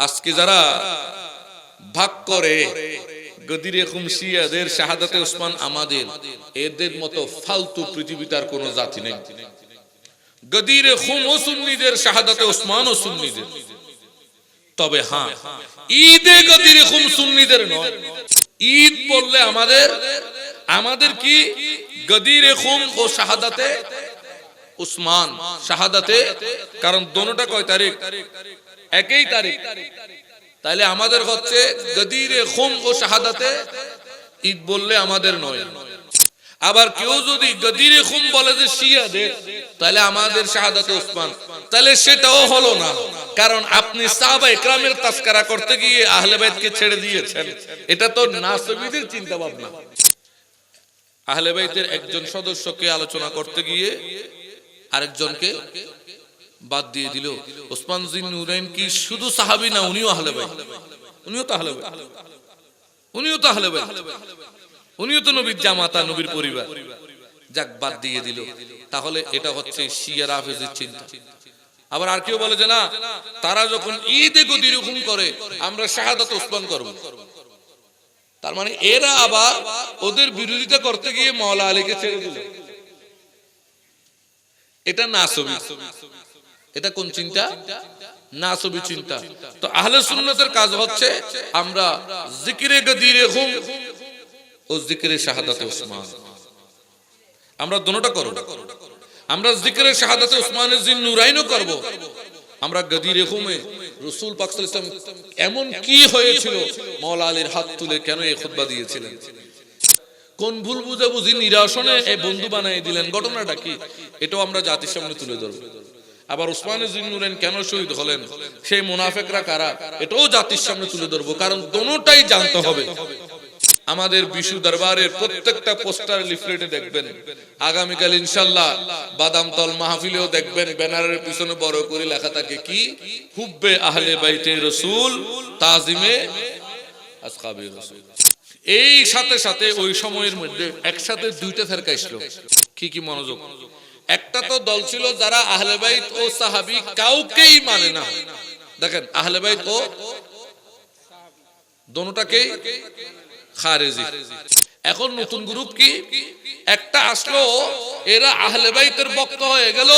আজকে যারা ভাগ করে গদিরে খুম শিয়াদের শাহাদাতে ওসমান আমাদের, এদের মতো ফালতু পৃথিবীতে আর কোনো জাতি নেই। গদিরে খুম ও সুন্নিদের, শাহাদাতে ওসমান ও সুন্নিদের। তবে হ্যাঁ, ঈদে গদিরে খুম সুন্নিদের নয়। ঈদ বললে আমাদের কি গদিরে খুম ও শাহাদাতে উসমান, শাহাদাতে, কারণ দোনোটা কয় তারিখ? একই তারিখ। তাইলে আমাদের হচ্ছে গদিরে খুম ও শাহাদাতে ঈদ বললে আমাদের নয়। আবার কেউ যদি গদিরে খুম বলে যে শিয়াদের, তাহলে আমাদের শাহাদাতে উসমান, তাহলে সেটাও হলো না। কারণ আপনি সাহাবায়ে কেরামের তাসকারা করতে গিয়ে আহলে বাইতকে ছেড়ে দিয়েছেন। এটা তো নাসবীদের চিন্তা ভাবনা। আহলে বাইতের একজন সদস্যকে আলোচনা করতে গিয়ে আরেকজনকে বাদ দিয়ে দিল। ওসমান জিন নুরাইন কি শুধু সাহাবী না, উনিও আহলে বাইত, উনিও তো আহলে বাইত, উনিও তো আহলে বাইত, উনিও তো নবীর জামাতা, নবীর পরিবার। যাক, বাদ দিয়ে দিল। তাহলে এটা হচ্ছে শিয়া রাফেজির চিন্তা। আবার আর কেউ বলে যে না, তারা যখন ঈদে গদির হুকুম করে আমরা শাহাদাত ওসমান করব। তার মানে এরা আবার ওদের বিরোধিতা করতে গিয়ে মাওলা আলীকে ছেড়ে দিল। এটা নাসবী। এটা কোন চিন্তা? নাসবী চিন্তা। তো আহলে সুন্নাতের কাজ হচ্ছে আমরা জিকিরে গদিরে হুকুম ও জিকিরে শাহাদাতে ওসমান, আমরা দুটোটা করব। আমরা জিকিরে শাহাদাতে ওসমানের জিন নুরাইনও করব। আমরা গদিরে হুকুমে রাসূল পাক সাল্লাল্লাহু আলাইহি ওয়াসাল্লাম এমন কি হয়েছিল, মাওলা আলীর হাত তুলে কেন এই খুতবা দিয়েছিলেন, কোন ভুল বুঝাবুঝি নিরাসনে এই বন্ধু বানিয়ে দিলেন, ঘটনাটা কি, এটাও আমরা জাতির সামনে তুলে ধরব। আবার ওসমানের জিন নুরাইন কেন শহীদ হলেন, সেই মুনাফিকরা কারা, এটাও জাতির সামনে তুলে ধরব। কারণ দুটোটাই জানতে হবে। আমাদের বিশু দরবারের প্রত্যেকটা পোস্টার লিফলেটে দেখবেন, আগামীকাল ইনশাআল্লাহ বাদামতল মাহফিলেও দেখবেন ব্যানারের পিছনে বড় করে লেখা থাকে কি, হুব্বে আহলে বাইতে রাসূল, তাজিমে আসহাবে রাসূল। এই সাথে সাথে ওই সময়ের মধ্যে একসাথে দুইটা ফেরকা ছিল। কি কি মনোযোগ! একটা তো দল ছিল যারা আহলে বাইত ও সাহাবী কাউকেই মানে না। দেখেন, আহলে বাইত ও দুটোটাকেই খারেজি। এখন নতুন গ্রুপ কি একটা আসলো, এরা আহলে বাইতের ভক্ত হয়ে গেল,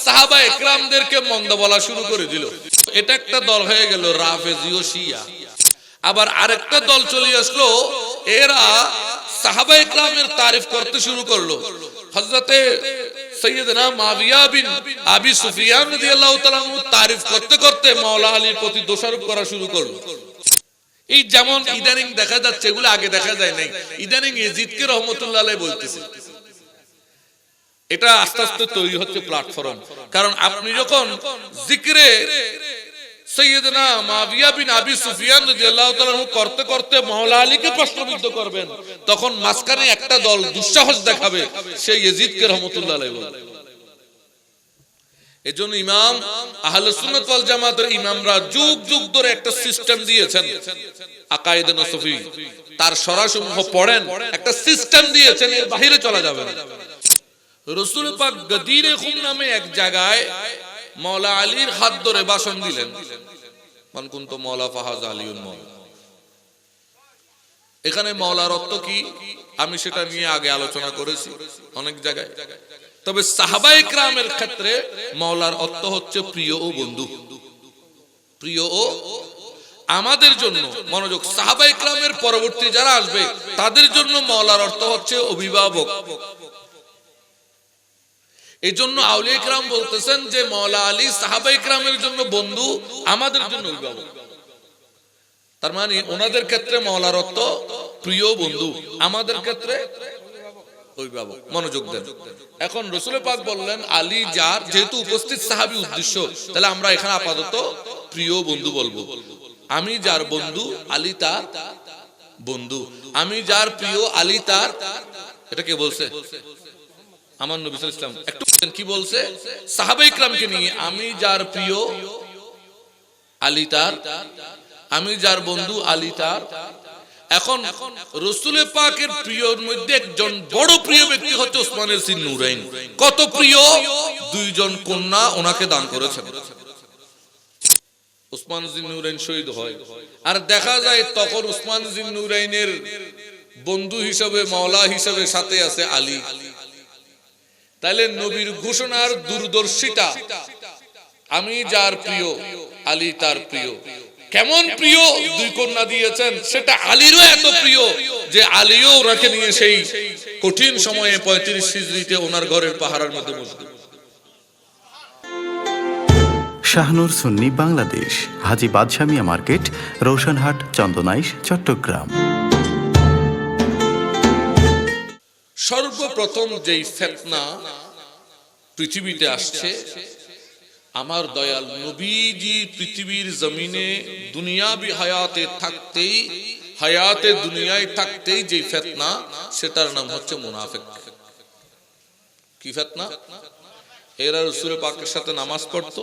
সাহাবায়ে কেরামদেরকে মন্দ বলা শুরু করে দিল। এটা একটা দল হয়ে গেল রাফেজি ও শিয়া। আবার আরেকটা দল চলে আসলো, এরা সাহাবায়ে কেরামের তারিফ করতে শুরু করলো। হযরতে সাইয়েদনা মুআবিয়া বিন আবি সুফিয়ান রাদিয়াল্লাহু তাআলা তারিফ করতে করতে মাওলা আলীর প্রতি দোষারোপ করা শুরু করলো। এই যেমন ইদানিং দেখা যাচ্ছে, এগুলো আগে দেখা যায় নাই, ইদানিং ইয়াজিদকে রাহমাতুল্লাহ আলাইহি বলতেছে। এটা আস্তে আস্তে তৈরি হচ্ছে প্ল্যাটফর্ম। কারণ আপনি যখন জিকিরে সাইয়েদনা মুআবিয়া বিন আবি সুফিয়ান রাদিয়াল্লাহু তাআলা করতে করতে মাওলা আলীকে প্রশ্নবিদ্ধ করবেন, তখন মাঝখানে একটা দল দুঃসাহস দেখাবে, সেই ইয়াজিদকে রাহমাতুল্লাহ আলাইহি বলবে। এজন্য ইমাম আহলে সুন্নাত ওয়াল জামাতের ইমামরা যুগ যুগ ধরে একটা সিস্টেম দিয়েছেন, আকায়েদে নসফি, তার সরাসমূহ পড়েন, একটা সিস্টেম দিয়েছেন, এর বাইরে চলা যাবে না। রাসূল পাক গদিরে খুম নামে এক জায়গায় মাওলা আলীর হাত ধরে ভাষণ দিলেন, মান কুনতু মাওলা ফাহাজ আলিউন মাওলা। এখানে মাওলার অর্থ কি আমি সেটা নিয়ে আগে আলোচনা করেছি অনেক জায়গায়। তবে সাহাবায়ে কেরামের ক্ষেত্রে মাওলার অর্থ হচ্ছে প্রিয় ও বন্ধু। প্রিয় ও আমাদের জন্য, মনোযোগ, সাহাবায়ে কেরামের পরবর্তী যারা আসবে তাদের জন্য মাওলার অর্থ হচ্ছে অভিভাবক। এই জন্য আউলিয়া কেরাম বলতেছেন যে মাওলা আলী সাহাবায়ে কেরামের জন্য বন্ধু, আমাদের জন্য অভিভাবক। তার মানে ওনাদের ক্ষেত্রে মাওলার অর্থ প্রিয় বন্ধু, আমাদের ক্ষেত্রে অভিভাবক। মনোযোগ দেন। এখন রাসূল পাক বললেন আলী যার, যেহেতু উপস্থিত সাহাবী উদ্দেশ্য, তাহলে আমরা এখানে আপাতত প্রিয় বন্ধু বলবো। আমি যার বন্ধু, আলী তার বন্ধু। আমি যার প্রিয়, আলী তার, এটা কে বলছে? আমার নবী সাল্লাল্লাহু আলাইহি ওয়াসাল্লাম। একটু কি বলছে? সাহাবায়ে কেরামকে নিয়ে, আমি যার প্রিয়, আলী তার, আমি যার বন্ধু, আলী তার। এখন রাসূল পাকের প্রিয়র মধ্যে একজন বড় প্রিয় ব্যক্তি হচ্ছে ওসমানের জিন নুরাইন। কত প্রিয়! দুইজন কন্যা ওনাকে দান করেছেন। উসমান জিন্নুরাইন শহীদ হয়, আর দেখা যায় তখন উসমান জিন্নুরাইনের বন্ধু হিসেবে, মাওলা হিসেবে সাথে আছে আলী। তাহলে নবীর ঘোষণার দূরদর্শিতা, আমি যার প্রিয় আলী তার প্রিয়। কেমন প্রিয়, দুই কন্যা দিয়েছেন, সেটা আলীরও এত প্রিয় যে আলীও ওনাকে নিয়ে সেই কঠিন সময়ে 35 হিজরিতে ওনার ঘরের পাহারার মধ্যে বসবে। শাহনুর সুন্নি বাংলাদেশ, হাজী বাদশাহ মিয়া মার্কেট, রোশনহাট, চন্দনাইশ, চট্টগ্রাম। সর্বপ্রথম যেই ফিতনা পৃথিবীতে আসছে, আমার দয়াল নবীজি পৃথিবীর জমিনে দুনিয়াবি হায়াতে থাকতেই, হায়াতে দুনিয়ায় থাকতেই যে ফিতনা, সেটার নাম হচ্ছে মুনাফিক। কি ফিতনা? এরা রাসূল পাকের সাথে নামাজ পড়তো,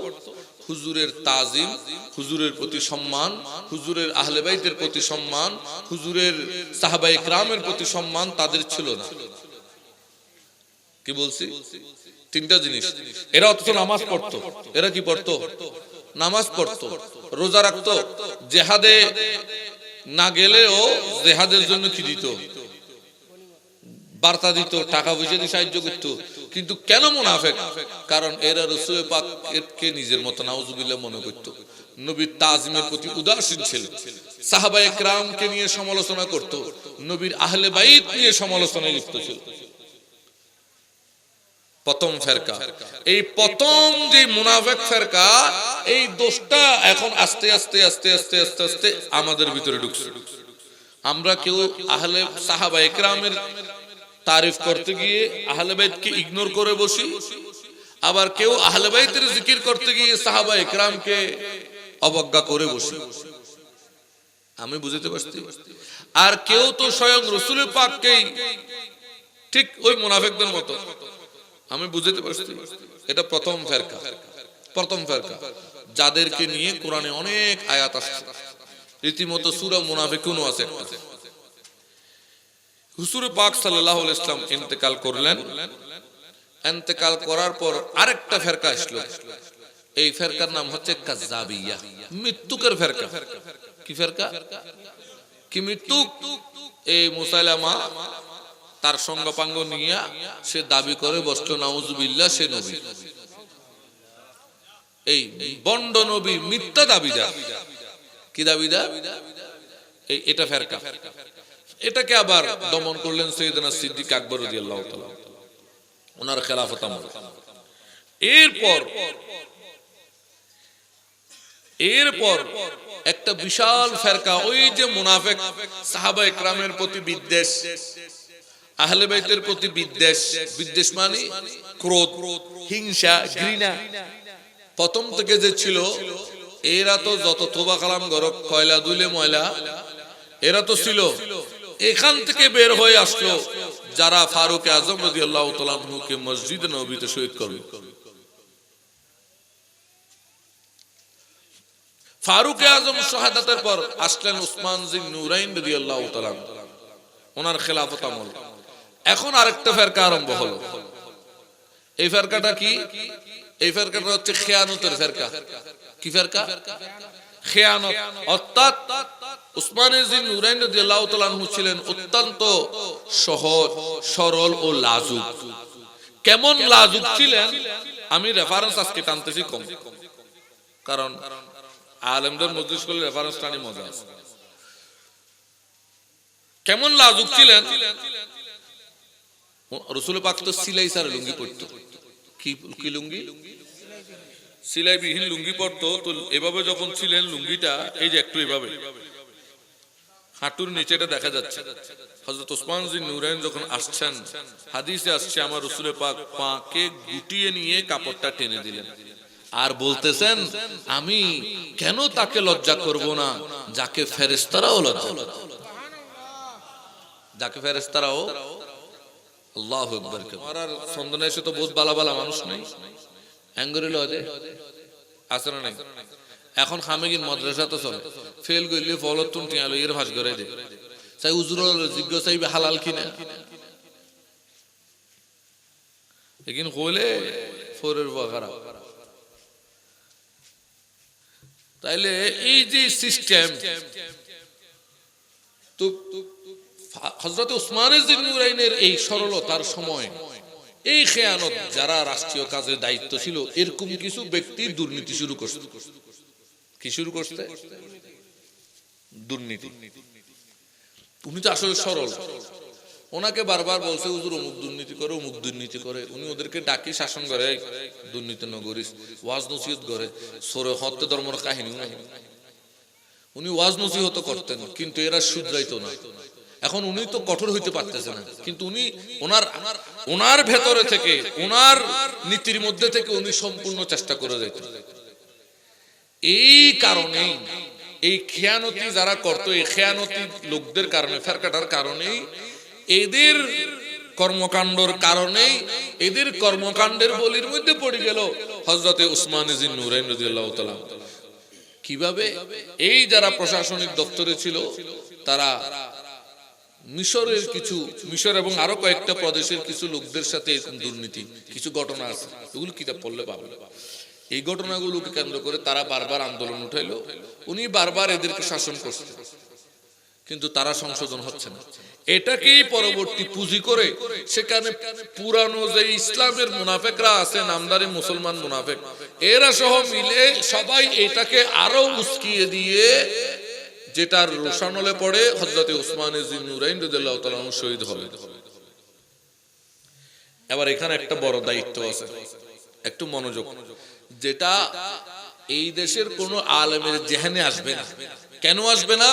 হুজুরের তাজিম, হুজুরের প্রতি সম্মান, হুজুরের আহলে বাইতের প্রতি সম্মান, হুজুরের সাহাবায়ে কেরামের প্রতি সম্মান তাদের ছিল না। কি বলছি? তিনটা জিনিস। এরা অথচ নামাজ পড়তো। এরা কি পড়তো? নামাজ পড়তো, রোজা রাখতো, জিহাদে না গেলেও জিহাদের জন্য কি দিত? বার্তা দিত, টাকা পয়সা দিয়ে সাহায্য করতো। কিন্তু কেন মুনাফিক? কারণ এরা রাসূল পাককে নিজের মত নাউজুবিল্লাহ মনে করত, নবীর তাজিমের প্রতি উদাসীন ছিল, সাহাবায়ে কেরামকে নিয়ে সমালোচনা করত, নবীর আহলে বাইত নিয়ে সমালোচনায় লিপ্ত ছিল। প্রথম ফেরকা, এই প্রথম যে মুনাফিক ফেরকা, এই দোষটা এখন আস্তে আস্তে আস্তে আস্তে আস্তে আস্তে আমাদের ভিতরে ঢুকছে। আমরা কেউ আহলে সাহাবায়ে কেরামের তারিফ করতে গিয়ে আহলে বাইতকে ইগনোর করে বসি, আবার কেউ আহলে বাইতের জিকির করতে গিয়ে সাহাবায়ে কেরামকে অবজ্ঞা করে বসি। আমি বুঝতে পারছি। আর কেউ তো স্বয়ং রাসূল পাককেই ঠিক ওই মুনাফিকদের মতো। আমি বুঝতে পারছি। এটা প্রথম ফেরকা। প্রথম ফেরকা যাদেরকে নিয়ে কোরআনে অনেক আয়াত আসছে, রীতিমতো সূরা মুনাফিকুনও আছে একটা। হুজুর পাক সাল্লাল্লাহু আলাইহি ওয়াসাল্লাম ইন্তেকাল করলেন। ইন্তেকাল করার পর আরেকটা ফেরকা আসলো। এই ফেরকার নাম হচ্ছে কাজ্জাবিয়া, মৃত্যুকের ফেরকা। কি ফেরকা? কি মৃত্যুক? এই মুসাইলামা তার সঙ্গপাঙ্গ নিয়ে সে দাবি করে বসতো নাউজুবিল্লাহ সে নবী। এই বন্ড নবী মিথ্যা দাবিদার। কি দাবিদার? এটা ফেরকা। এটাকে আবার দমন করলেন সাইয়েদনা সিদ্দিক আকবর রাদিয়াল্লাহু তাআলা, ওনার খেলাফত আমল। এরপর একটা বিশাল ফেরকা, ওই যে মুনাফিক, সাহাবায়ে কেরামের প্রতি বিদ্বেষ, আহলে বাইতের প্রতি বিদ্বেষ। বিদ্বেষ মানে ক্রোধ, হিংসা, ঘৃণা। প্রথম থেকে যে ছিল, এরা তো যত তোবা কালাম গরক কয়লা দুলে ময়লা, এরা তো ছিল। এখান থেকে বের হয়ে আসলো যারা ফারুক আজম রাদিয়াল্লাহু তাআলা আনহুকে মসজিদ নববীতে শহীদ করবে। ফারুক আজম শাহাদাতের পর আসলেন উসমান জিন নুরাইন রাদিয়াল্লাহু তাআলা, ওনার খেলাফত আমল। এখন আরেকটা ফেরকা আরম্ভ হলো। এই ফেরকাটা কি? এই ফেরকাটা হচ্ছে খেয়ানতের ফেরকা। কি ফেরকা? খেয়ানত। অর্থাৎ উসমান জিন নুরাইন রাদিয়াল্লাহু তাআলা আনহু ছিলেন অত্যন্ত সহজ সরল ও লাজুক। কেমন লাজুক ছিলেন? আমি রেফারেন্স আজকে টানতেছি কম, কারণ আলেমদের মজলিস করলে রেফারেন্স টানি মজা আছে। কেমন লাজুক ছিলেন? রাসূল পাক তো সিলাই সার লুঙ্গি পরতো। কি লুঙ্গি? সিলাই বিহীন লুঙ্গি পরতো। তো এভাবে যখন ছিলেন লুঙ্গিটা, এই যে একটু এভাবে হাঁটুর নিচেটা দেখা যাচ্ছে। হযরত উসমান জিন নুরাইন যখন আসছেন, হাদিসে আসছে আমার রাসূল পাক পাকে গুটিয়ে নিয়ে কাপড়টা টেনে দিলেন আর বলতেছেন, আমি কেন তাকে লজ্জা করব না যাকে ফেরেশতারাও লজ্জা করে, যাকে ফেরেশতারাও। আল্লাহু আকবার। আমার সন্দেহ এসে তো বহুত বালা বালা মানুষ নাই, অ্যাঙ্গরি লজে আছে না নাই? এখন খামেগিন মাদ্রাসা তো চলে, ফেল গইলে ফলতুন টিয়ালো এর ভাস করে দে, চাই উজুর জিজ্ঞাসা চাইবে হালাল কিনা, একিন কইলে ফোরের বাগারা। তাইলে এই যে সিস্টেম, তো হযরত উসমান যিন্নুরাইনের এই সরলতার সময় এই খেয়ানত যারা রাষ্ট্রীয় কাজে দায়িত্ব ছিল, এরকম কিছু ব্যক্তি দুর্নীতি শুরু করছে। কি শুরু করছে? দুর্নীতি। উনি তো আসলে সরল, ওনাকে বারবার বলছে হুজুর অমুক দুর্নীতি করে, অমুক দুর্নীতি করে। উনি ওদেরকে ডাকি শাসন করে, দুর্নীতি ন করিস, ওয়াজ নসিহত করে। সরে হত্যা ধর্মের কাহিনী উনি ওয়াজ নসিহত করতেন, কিন্তু এরা শুধরাইতো না। এখন উনি তো কঠোর হইতে পারতেছে না, কিন্তু উনি ওনার ভেতরে থেকে, ওনার নীতির মধ্যে থেকে উনি সম্পূর্ণ চেষ্টা করে যেতেন। এই কারণেই এই খেয়ানতি যারা করতো, এই খেয়ানতি লোকদের কারণে, ফেরকাটার কারণেই, এদের কর্মকাণ্ডের কারণেই, এদের কর্মকাণ্ডের বলির মধ্যে পড়ে গেল হযরতে উসমান যিন্নুরাইন রাদিয়াল্লাহু তাআলা। কিভাবে? এই যারা প্রশাসনিক দপ্তরে ছিল, তারা মিশরের কিছু, মিশর এবং আরো কয়েকটা প্রদেশের কিছু লোকদের সাথে এরকম দুর্নীতি কিছু ঘটনা আছে, এগুলো কিতাব পড়লে পাবে। এই ঘটনাগুলোকে কেন্দ্র করে তারা বারবার আন্দোলন উঠাইলো। উনি বারবার এদেরকে শাসন করছেন, কিন্তু তারা সংশোধন হচ্ছে না। এটাকেই পরবর্তী পুঁজি করে সেখানে পুরানো যে ইসলামের মুনাফেকরা আছে, নামদারি মুসলমান মুনাফেক, এরা সহ মিলে সবাই এটাকে আরো উস্কিয়ে দিয়ে, যেটার রোশানলে পড়ে হযরতে উসমান যিন্নুরাইন রাদিয়াল্লাহু তাআলা শহীদ হলেন। এবার এখানে একটা বড় দায়িত্ব আছে, একটু মনোযোগ, যেটা এই দেশের কোন আলেমের জেহেনে আসবে না। কেন আসবে না?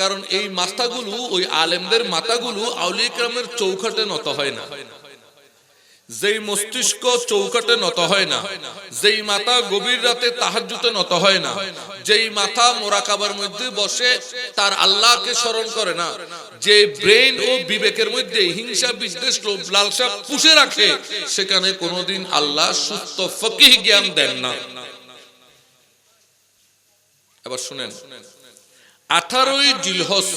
কারণ এই মাথাগুলো, ওই আলেমদের মাথাগুলো আউলিয়া কিরামের চৌখাটে নত হয় না। যেই মস্তিষ্ক চৌকাটে নত হয় না, যেই মাথা গভীর রাতে তাহাজ্জুদে নত হয় না, যেই মাথা মোরাকাবার মধ্যে বসে তার আল্লাহকে স্মরণ করে না, যে ব্রেন ও বিবেকের মধ্যে হিংসা, বিদ্বেষ, লোভ, লালসা পুষে রাখে, সেখানে কোনোদিন আল্লাহ সুস্থ ফকিহ জ্ঞান দেন না। এবার শুনেন, 18ই জিলহজ,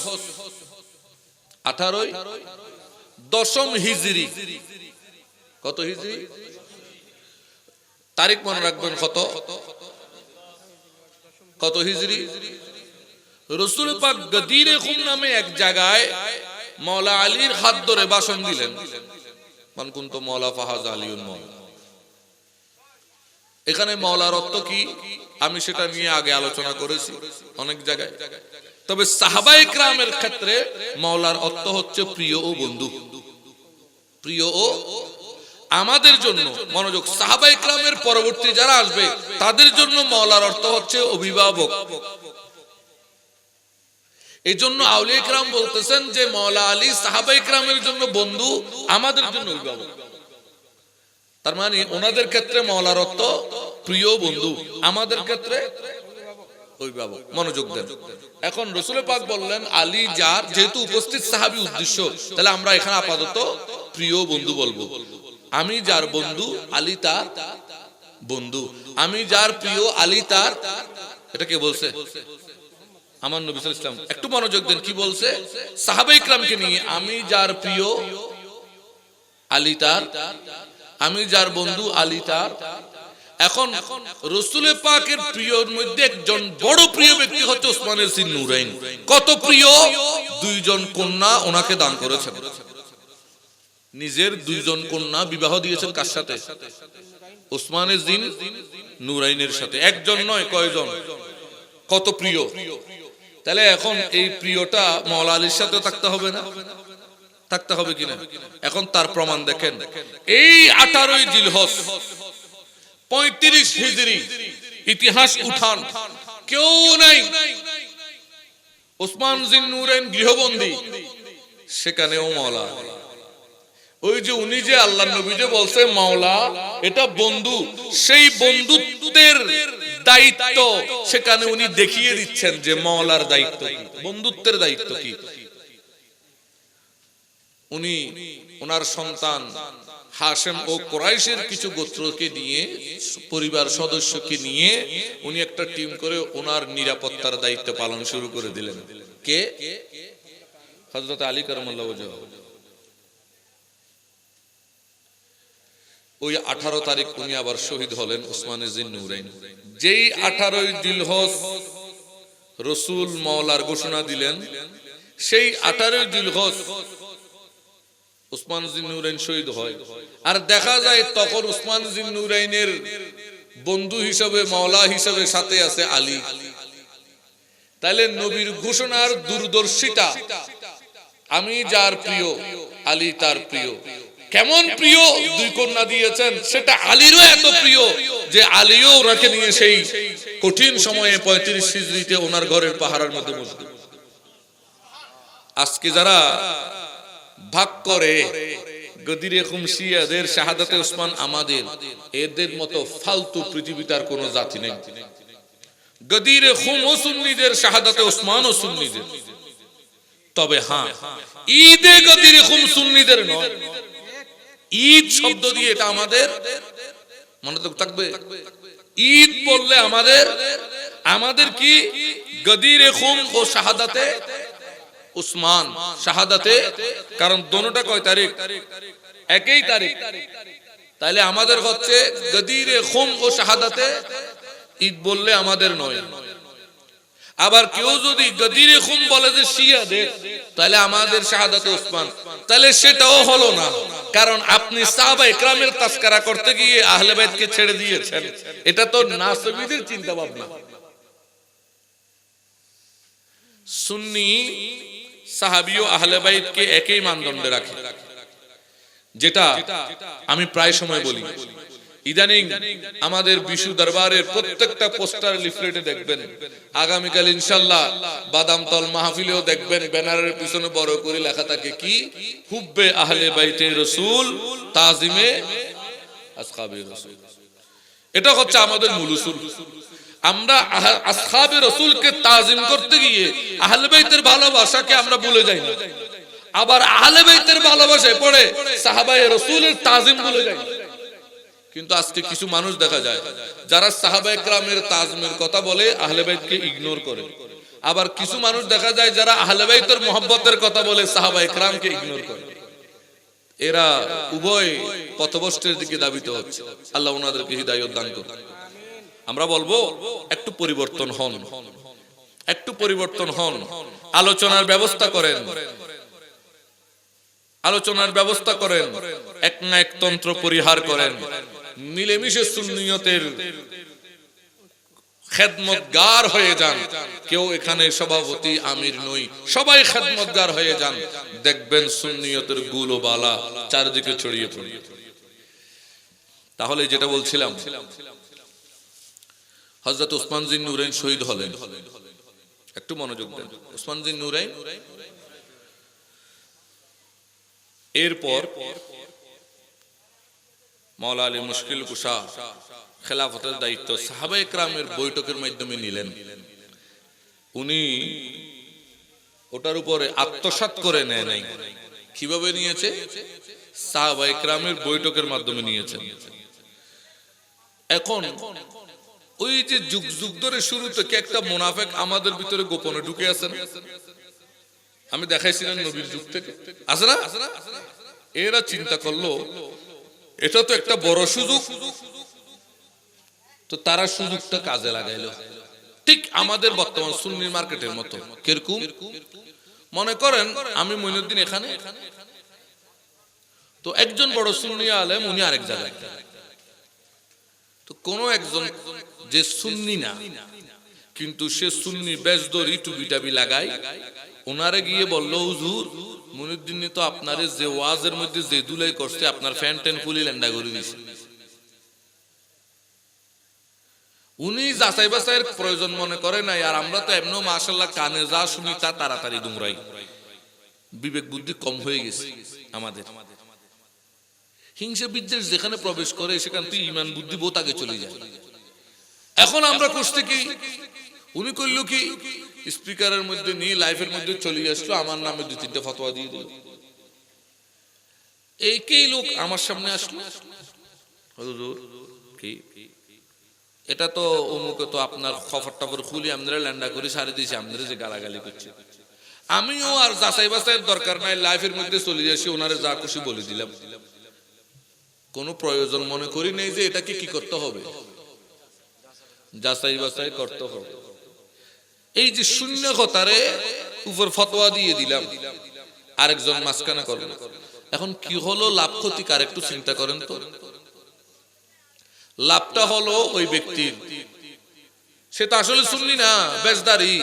18ই দশম হিজরি, কত হিজরি? তারিখ মনে রাখবেন, কত হিজরি? রাসূল পাক গদিরে খুম নামে এক জায়গায় মাওলা আলীর হাত ধরে ভাষণ দিলেন। মান কুনতু মাওলা ফাহাজ আলীউন মাওলা। এখানে মাওলার অর্থ কি আমি সেটা নিয়ে আগে আলোচনা করেছি অনেক জায়গায়। তবে সাহাবায়ে কেরামের ক্ষেত্রে মাওলার অর্থ হচ্ছে প্রিয় ও বন্ধু। প্রিয় ও আমাদের জন্য, মনোযোগ, সাহাবায়ে কেরামের পরবর্তী যারা আসবে তাদের জন্য মাওলার অর্থ হচ্ছে অভিভাবক। এই জন্য আউলিয়া কেরাম বলতেছেন যে মাওলা আলী সাহাবায়ে কেরামের জন্য বন্ধু, আমাদের জন্য অভিভাবক। তার মানে ওনাদের ক্ষেত্রে মাওলার অর্থ প্রিয় বন্ধু, আমাদের ক্ষেত্রে অভিভাবক। মনোযোগ দেন। এখন রাসূল পাক বললেন আলী যার, যেহেতু উপস্থিত সাহাবী উদ্দেশ্য, তাহলে আমরা এখানে আপাতত প্রিয় বন্ধু বলবো। আমি যার বন্ধু, আলী তার বন্ধু। আমি যার প্রিয়, আলী তার, এটা কে বলছে? আমার নবী সাল্লাল্লাহু আলাইহি ওয়াসাল্লাম। একটু মনোযোগ দেন, কি বলছে? সাহাবায়ে কেরামকে নিয়ে, আমি যার প্রিয়, আলী তার, আমি যার বন্ধু, আলী তার। এখন রাসূল পাকের প্রিয়র মধ্যে একজন বড় প্রিয় ব্যক্তি হচ্ছে উসমান যিন্নুরাইন। কত প্রিয়? 2 জন কন্যা ওনাকে দান করেছেন। নিজের 2 জন কন্যা বিবাহ দিয়েছেন কার সাথে? উসমান যিন্নুরাইনের সাথে। একজন নয়, কয়জন? কত প্রিয়! তাহলে এখন এই প্রিয়টা মাওলা আলীর সাথে থাকতে হবে না? থাকতে হবে কিনা? এখন তার প্রমাণ দেখেন। এই 18ই জিলহজ 35 হিজরি, ইতিহাস উঠান, কেউ নাই, উসমান যিন্নুরাইন গৃহবন্দী, সেখানেও মাওলা। ওই যে উনি যে আল্লাহর নবী যে বলছে মাওলা, এটা বন্ধু, সেই বন্ধুত্বের দায়িত্ব সেখানে উনি দেখিয়ে দিচ্ছেন যে মাওলার দায়িত্ব কি, বন্ধুত্বের দায়িত্ব কি। উনি ওনার সন্তান হাশেম ও কুরাইশের কিছু গোত্রকে নিয়ে, পরিবার সদস্যকে নিয়ে উনি একটা টিম করে ওনার নিরাপত্তার দায়িত্ব পালন শুরু করে দিলেন। কে? হযরত আলী কারামাল্লাহু ওয়াজহু। ওই 18 তারিখ উনি আবার শহীদ হলেন উসমানে জিন্নুরাইন। যেই 18 জিলহজ রসুল মাওলার ঘোষণা দিলেন, সেই 18 জিলহজ উসমান জিন্নুরাইন শহীদ হয়। আর দেখা যায় তখন উসমান জিন্নুরাইনের বন্ধু হিসাবে, মাওলা হিসাবে সাথে আছে আলী। তাহলে নবীর ঘোষণার দূরদর্শিতা, আমি যার প্রিয় আলী তার প্রিয়। কেমন প্রিয়, দুই কন্যা দিয়েছেন, সেটা আলীরও এত প্রিয় যে আলীও ওনাকে নিয়ে সেই কঠিন সময়ে 35 হিজরিতে ওনার ঘরের পাহারার মধ্যে বসত। আজকে যারা ভাগ করে গদিরে খুম শিয়াদের শাহাদাতে ওসমান আমাদের, এদের মতো ফালতু পৃথিবীতে আর কোনো জাতি নেই। গদিরে খুম ও সুন্নিদের, শাহাদাতে ওসমান ও সুন্নিদের। তবে হ্যাঁ, ঈদে গদিরে খুম সুন্নিদের নয়। ঈদ শব্দ দিয়ে এটা আমাদের মনে তো থাকবে। ঈদ বললে আমাদের কি গদিরে খুম ও শাহাদাতে উসমান, শাহাদাতে, কারণ দোনোটা কয় তারিখ? একই তারিখ। তাহলে আমাদের হচ্ছে গদিরে খুম ও শাহাদাতে, ঈদ বললে আমাদের নয়। আবার কেউ যদি গদিরে খুম বলে যে শিয়াদের, তাহলে আমাদের শাহাদাতে উসমান, তাহলে সেটাও হলো না। কারণ আপনি সাহাবায়ে কেরামের তাসকারা করতে গিয়ে আহলে বাইতকে ছেড়ে দিয়েছেন। এটা তো নাসবীদের চিন্তা ভাবনা। সুন্নি সাহাবী ও আহলে বাইতকে একই মানদণ্ডে রাখে, যেটা আমি প্রায় সময় বলি। ইদানিং আমাদের বিশু দরবারের প্রত্যেকটা পোস্টার লিফলেটে দেখবেন, আগামীকাল ইনশাআল্লাহ বাদামতল মাহফিলেও দেখবেন ব্যানারের পিছনে বড় করে লেখা থাকে কি? হুব্বে আহলে বাইতে রাসূল, তাজিমে আসহাবে রাসূল। এটা হচ্ছে আমাদের মূল উসুল। আমরা আসহাবে রাসূলকে তাজিম করতে গিয়ে আহলে বাইতের ভালোবাসাকে আমরা ভুলে যাই না। আবার আহলে বাইতের ভালোবাসায় পড়ে সাহাবায়ে রাসূলের তাজিম ভুলে যাই। কিন্তু আজকে কিছু মানুষ দেখা যায় যারা সাহাবায়ে কেরামের তাজমের কথা বলে আহলে বাইতকে ইগনোর করে। আবার কিছু মানুষ দেখা যায় যারা আহলে বাইতের মুহাব্বতের কথা বলে সাহাবায়ে কেরামকে ইগনোর করে। এরা উভয় পথভ্রষ্টের দিকে ধাবিত হচ্ছে। আল্লাহ ওনাদেরকে হিদায়াত দান করুন। আমরা বলবো একটু পরিবর্তন হন, একটু পরিবর্তন হন, আলোচনার ব্যবস্থা করেন, আলোচনার ব্যবস্থা করেন, এক না এক তন্ত্র পরিহার করেন, মিলেমিশে সুন্নিয়তের খেদমতগার হয়ে যান। কেউ এখানে সভাপতি আমির নই, সবাই খেদমতগার হয়ে যান। দেখবেন সুন্নিয়তের গুল ও বালা চারদিকে ছড়িয়ে পড়ে। তাহলে যেটা বলছিলাম, হযরত উসমান জিন্নুরাইন শহীদ হলেন। একটু মনোযোগ দেন। উসমান জিন্নুরাইন এরপর মাওলা আলী মুশকিল কুশা খেলাফতের দায়িত্ব সাহাবায়ে কেরামের বৈঠকের মাধ্যমে নিলেন। উনি ওটার উপরে আত্মসাৎ করে নেয় নাই। কিভাবে নিয়েছে? সাহাবায়ে কেরামের বৈঠকের মাধ্যমে নিয়েছেন। এখন ওই যে যুগ যুগ ধরে শুরু থেকে একটা মুনাফিক আমাদের ভিতরে গোপনে ঢুকে আছেন। আমি দেখাইছিলাম নবীর যুগ থেকে আছে না? এরা চিন্তা করলো এটা তো একটা বড় সুযোগ, তো তারা সুযোগটা কাজে লাগাইলো। ঠিক আমাদের বর্তমান সুন্নি মার্কেটের মতো। কিরকম? মনে করেন আমি মঈনুদ্দিন এখানে, তো একজন বড় সুন্নি আলেম উনি আরেক জায়গায়। তো কোন একজন যে সুন্নি না কিন্তু সে সুন্নি বেশদরি টুপি লাগায়, ওনারে গিয়ে বলল, হুজুর মঈনুদ্দিন তো আপনার যে ওয়াজের মধ্যে যে দুলাই করছে, আপনার ফ্যান ট্যান খুলি ল্যান্ডা করে দিয়েছে। উনি যাচাই বাছাইয়ের প্রয়োজন মনে করে নাই। আর আমরা তো এমনি মাশাআল্লাহ কানে যা শুনি তা তাড়াতাড়ি দুমরাই। বিবেক বুদ্ধি কম হয়ে গেছে আমাদের। হিংসা বিদ্বেষ যেখানে প্রবেশ করে সেখান থেকে ঈমান বুদ্ধি বহুত আগে চলে যায়। এখন আমরা করতে কি, উনি কইল কি স্পিকারের মধ্যে নিয়ে লাইফের মধ্যে চলে আসলো, আমার নামে 2-3টা ফতোয়া দিয়ে দিল। একই লোক আমার সামনে আসলো, হুজুর কি এটা তো অমুকে তো আপনার খবর টবর খুলি আপনারা ল্যান্ডা করে সারে দিয়েছে, আপনারা যে গালাগালি করছে। আমিও আর যাচাই বাছাইয়ের দরকার নাই, লাইফের মধ্যে চলে যাচ্ছি, ওনারে যা খুশি বলে দিলাম। কোনো প্রয়োজন মনে করি নেই যে এটাকে কি করতে হবে, যাচাই বাছাই করতে হবে। এই যে শূন্য কথারে উপর ফতোয়া দিয়ে দিলাম, আরেকজন মাঝখানে করবে। এখন কি হলো, লাভ ক্ষতি কার একটু চিন্তা করেন তো। লাভটা হলো ওই ব্যক্তির, সে তো আসলে সুন্নি না, বেশদারি।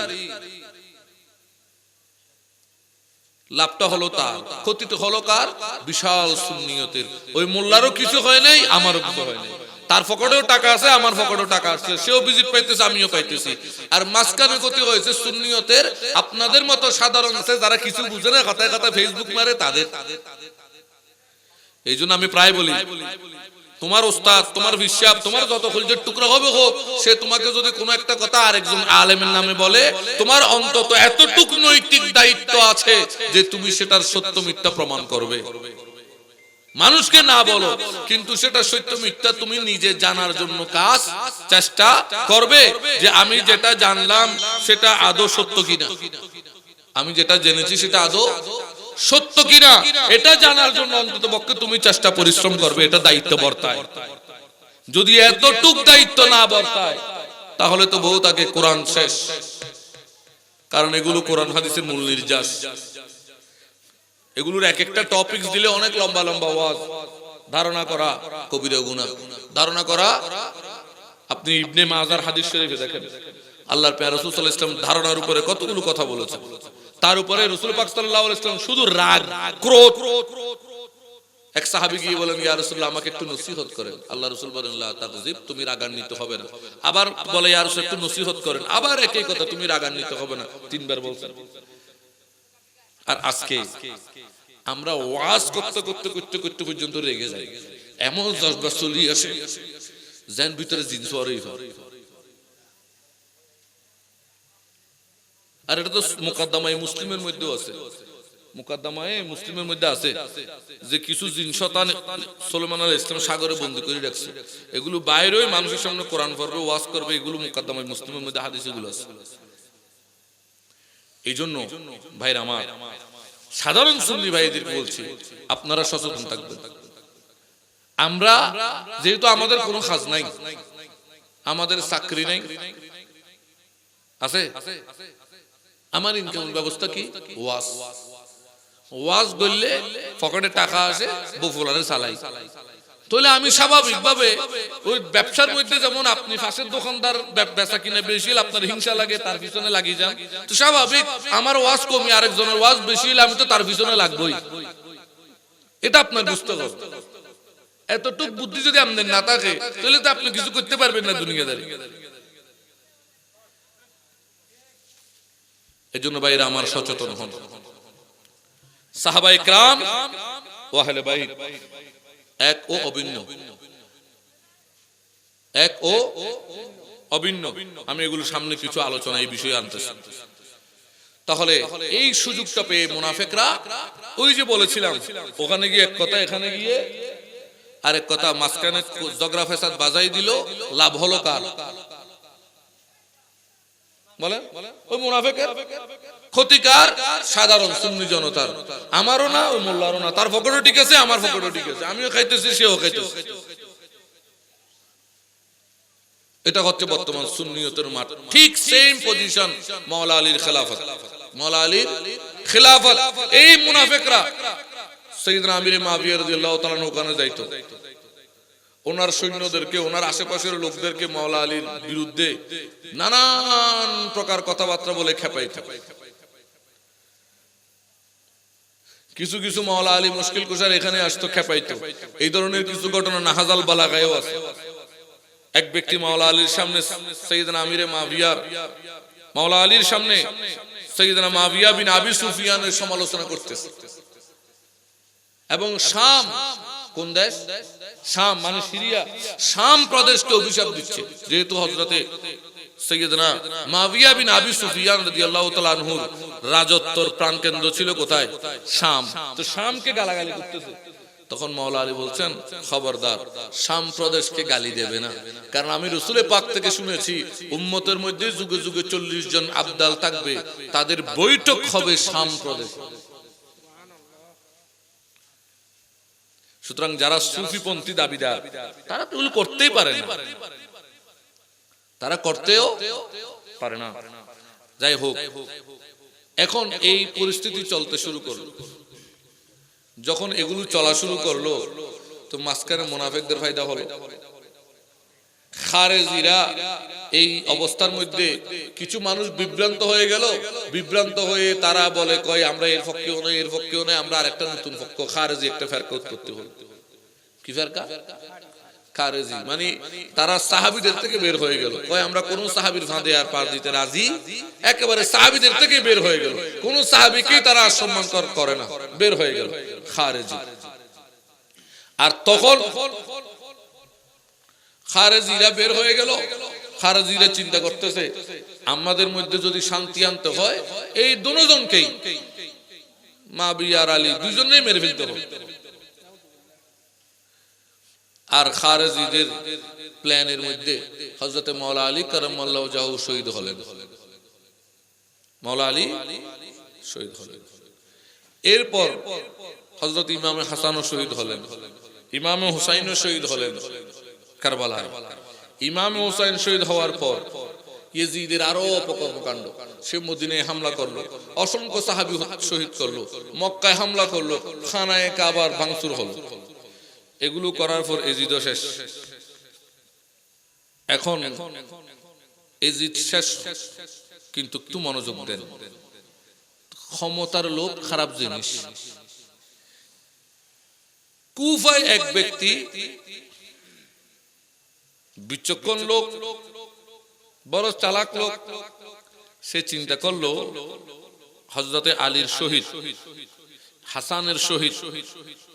লাভটা হলো তার, ক্ষতিটা হলো কার? বিশাল সুন্নিয়তের। ওই মোল্লারও কিছু হয় নাই, আমারও কিছু হয় নাই। তার পকেটেও টাকা আছে, আমার পকেটেও টাকা আছে, সেও ভিজিট পাইতেছে, আমিও পাইতেছি। আর মাঝখানে ক্ষতি হয়েছে সুন্নিয়তের, আপনাদের মতো সাধারণ আছে যারা কিছু বুঝে না, কথায় কথায় ফেসবুক মারে তাদের। এই জন্য আমি প্রায় বলি, তোমার ওস্তাদ, তোমার বিশ্বাস, তোমার যত খলিজের টুকরা হবে হোক, সে তোমাকে যদি কোনো একটা কথা আরেকজন আলেমের নামে বলে, তোমার অন্তত এতটুকু নৈতিক দায়িত্ব আছে যে তুমি সেটার সত্য মিথ্যা প্রমাণ করবে। মানুষকে না বলো, কিন্তু সেটা সত্য মিথ্যা তুমি নিজে জানার জন্য কাজ চেষ্টা করবে, যে আমি যেটা জানলাম সেটা আদৌ সত্য কিনা, আমি যেটা জেনেছি সেটা আদৌ সত্য কিনা, এটা জানার জন্য অন্তত পক্ষে তুমি চেষ্টা পরিশ্রম করবে। এটা দায়িত্ব বর্তায়। যদি এতটুক দায়িত্ব না বর্তায়, তাহলে তো বহু তাকে কোরআন শেষ। কারণ এগুলো কোরআন হাদিসের মূল নির্যাস। এগুলোর এক একটা টপিকস দিলে অনেক লম্বা লম্বা ওয়াজ। ধারণা করা কবিরা গুনাহ, ধারণা করা। আপনি ইবনে মাজার হাদিস শরীফে দেখেন, আল্লাহর প্রিয় রাসূল সাল্লাল্লাহু আলাইহি ওয়াসাল্লাম ধারণার উপরে কতগুলো কথা বলেছেন। তার উপরে রাসূল পাক সাল্লাল্লাহু আলাইহি ওয়াসাল্লাম শুধু রাগ, ক্রোধ। এক সাহাবী গিয়ে বলেন, ইয়া রাসূলুল্লাহ, আমাকে একটু নসিহত করেন। আল্লাহ রাসূল বলেন, লা তাগজিব, তুমি রাগান্বিত হবে না। আবার বলে, ইয়া রাসূল, একটু নসিহত করেন। আবার একই কথা, তুমি রাগান্বিত হবে না। তিনবার বলছেন। আর আজকে আমরা ওয়াজ করতে করতে করতে করতে পর্যন্ত রেগে যাই। এমন জজবা চলি আসে যেন ভিতরে জিন সরেই হয়। আর এটা তো মুকাদ্দামায়ে মুসলিমের মধ্যেও আছে। মুকাদ্দামায়ে মুসলিমের মধ্যে আছে যে কিছু জিন শয়তান সুলাইমান আলাইহিস সালাম সাগরে বন্দী করে রাখছে। এগুলো বাইরেই মানুষের সামনে কোরআন পড়বে, ওয়াজ করবে। এগুলো মুকাদ্দামায়ে মুসলিমের মধ্যে হাদিস এগুলো আছে। এই জন্য ভাইরা আমার, সাধারণ সুন্নি ভাইদেরকে বলছি, আপনারা সচেতন থাকবেন। আমরা যেহেতু আমাদের কোনো কাজ নাই, আমাদের চাকরি নাই, আছে আমার ইনকাম ব্যবস্থা কি? ওয়াজ। ওয়াজ করলে পকেটে টাকা আসে, বফুলারে চালাই। তাহলে আমি স্বাভাবিকভাবে ওই ব্যবসার মধ্যে যেমন আপনি পাশের দোকানদার বেচা কিনে বেশি হলে আপনার হিংসা লাগে, তার পিছনে লাগিয়ে যান, তো স্বাভাবিক আমার ওয়াজ কমি, আরেকজনের ওয়াজ বেশি হলে আমি তো তার পিছনে লাগবই। এটা আপনার বুঝতে হবে। এতটুক বুদ্ধি যদি আপনার না থাকে, তাহলে তো আপনি কিছু করতে পারবেন না দুনিয়াদারি। এজন্য ভাইরা আমার, সচেতন হন। সাহাবায়ে কেরাম ও আহলে বাইত এক ও অভিন্ন, এক ও অভিন্ন। আমি এগুলো সামনে কিছু আলোচনা এই বিষয়ে আনতেছি। তাহলে এই সুযোগটা পেয়ে মুনাফিকরা, ওই যে বলেছিলাম, ওখানে গিয়ে এক কথা, এখানে গিয়ে আরেক কথা, মাঝখানে ঝগড়া ফেসাদ বাজাই দিল। লাভ হলো কার? বলেন, ওই মুনাফিকের। ক্ষতিকার সাধারণ সুন্নি জনতার। আমারও না, ওই মোল্লারও না। তার পকেটও ঠিক আছে, আমার পকেটও ঠিক আছে, আমিও খাইতেছি, সেও খাইতেছে। এটা হচ্ছে বর্তমান সুন্নিয়তের মাঠ। ঠিক সেম পজিশন মাওলা আলীর খেলাফত। মাওলা আলীর খেলাফত। এই মুনাফিকরা সাইয়েদনা আমির মুআবিয়া রাদিয়াল্লাহু তাআলা ওখানে যাইতো, ওনার সৈন্যদেরকে, ওনার আশেপাশের লোকদেরকে মাওলা আলীর বিরুদ্ধে নানান প্রকার কথাবার্তা বলে খেপাইতো। কিছু কিছু মাওলা আলী মুশকিল কুশার এখানে আসতো, খেপাইতো। এই ধরনের কিছু ঘটনা নাহাজাল বালাগায়ও আছে। এক ব্যক্তি মাওলা আলীর সামনে সাইয়েদনা আমির মুআবিয়া, মাওলা আলীর সামনে সাইয়েদনা মুআবিয়া বিন আবি সুফিয়ানের সমালোচনা করতেছে। এবং শাম, কোন দেশ? শাম মানে সিরিয়া, শাম প্রদেশকে অভিশাপ দিচ্ছে। যেহেতু হযরতে সাইয়েদনা মুআবিয়া বিন আবি সুফিয়ান রাদিয়াল্লাহু তাআলা আনহুর রাজত্বর প্রাণকেন্দ্র ছিল কোথায়? শাম। তো শামকে গালাগালি করতেছে। তখন মাওলা আলী বলছেন, খবরদার, শাম প্রদেশকে গালি দেবে না, কারণ আমি রাসূলের পাক থেকে শুনেছি উম্মতের মধ্যে যুগে যুগে 40 জন আবদাল থাকবে, তাদের বৈঠক হবে শাম প্রদেশে। সুতরাং যারা সুফিপন্থী দাবিদার তারা তো এগুলো করতেই পারে না, তারা করতেও পারে না। যাই হোক, এখন এই পরিস্থিতি চলতে শুরু করলো। যখন এগুলো চলা শুরু করলো তো মাঝখানে মুনাফিকদের ফায়দা হলো। খারেজিরা এই অবস্থার মধ্যে কিছু মানুষ বিভ্রান্ত হয়ে গেল। বিভ্রান্ত হয়ে তারা বলে কয় আমরা এর পক্ষেও নয়, এর পক্ষেও নয়, আমরা আরেকটা নতুন পক্ষ খারেজি একটা ফেরকা উৎপত্তি হলো। কি ফেরকা? খারেজি। মানে তারা সাহাবীদের থেকে বের হয়ে গেল, কয় আমরা কোন সাহাবীর ফাঁদে আর পার দিতে রাজি, একেবারে সাহাবীদের থেকে বের হয়ে গেল, কোন সাহাবীকেই তারা সম্মান করে না, বের হয়ে গেল খারেজি। আর তখন খারেজিরা বের হয়ে গেল। খারেজিরা চিন্তা করতেছে আমাদের মধ্যে যদি শান্তি আনতে হয় এই দুজনকেই, মাবিয়া আর আলী দুজনেই মেরে ফেলতে হবে। আর খারেজিদের প্ল্যানের মধ্যে হযরতে মাওলা আলী কারামাল্লাহু ওয়াজহু শহীদ হলেন। মাওলা আলী শহীদ হলেন। এরপর হযরত ইমাম হাসানও শহীদ হলেন, ইমাম হুসাইনও শহীদ হলেন কারবালায়। ইমাম হুসাইন শহীদ হওয়ার পর ইয়েজিদের আরো অপকর্মকাণ্ড, সে মদিনায় হামলা করলো, অসংখ্য সাহাবী শহীদ করলো, মক্কায় হামলা করলো, খানায়ে কাবার ভাঙচুর হলো। এগুলো করার পর এজিদও শেষ। এখন এজিদ শেষ, কিন্তু একটু মনোযোগ দেন, ক্ষমতার লোভ খারাপ জিনিস। কুফায় এক ব্যক্তি বিচক্ষণ লোক, বড় চালাক লোক, সে চিন্তা করলো হযরতে আলীর শহীদ, হাসানের শহীদ,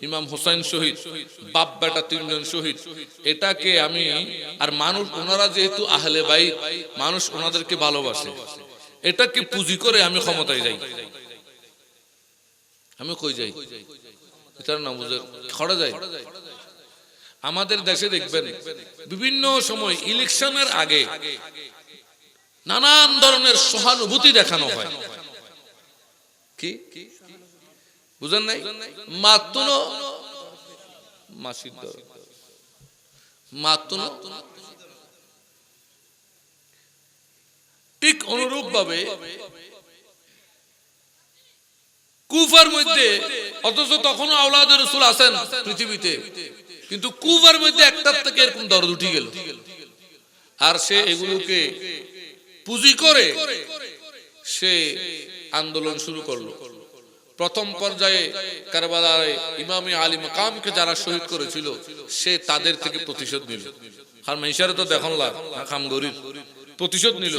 ইমাম হুসাইন শহীদ, বাপ বেটা তিনজন শহীদ, এটাকে আমি আর মানুষ, ওনারা যেহেতু আহলে বাইত, মানুষ ওনাদেরকে ভালোবাসে, এটাকে পুঁজি করে আমি ক্ষমতায় যাই। আমি কই যাই? এটার নাম বুঝে খড়া যায়। আমাদের দেশে দেখবেন বিভিন্ন সময় ইলেকশনের আগে নানান ধরনের সহানুভূতি দেখানো হয়। কি বুঝেন নাই? মাতুন মাসিদ মাতুন ঠিক অনুরূপ ভাবে কুফার মধ্যে, অথচ তখনও আওলাদে রাসূল আছেন পৃথিবীতে, কিন্তু কুফার মধ্যে একটার থেকে এরকম দরদ উঠে গেল। আর সে এগুলোকে পুঁজি করে সে আন্দোলন শুরু করলো। প্রথম পর্যায়ে কারবালায় ইমামে আলী মাকামকে যারা শহীদ করেছিল সে তাদের থেকে প্রতিশোধ নিল। আর মেশারে তো দেখুন খামগরির প্রতিশোধ নিল।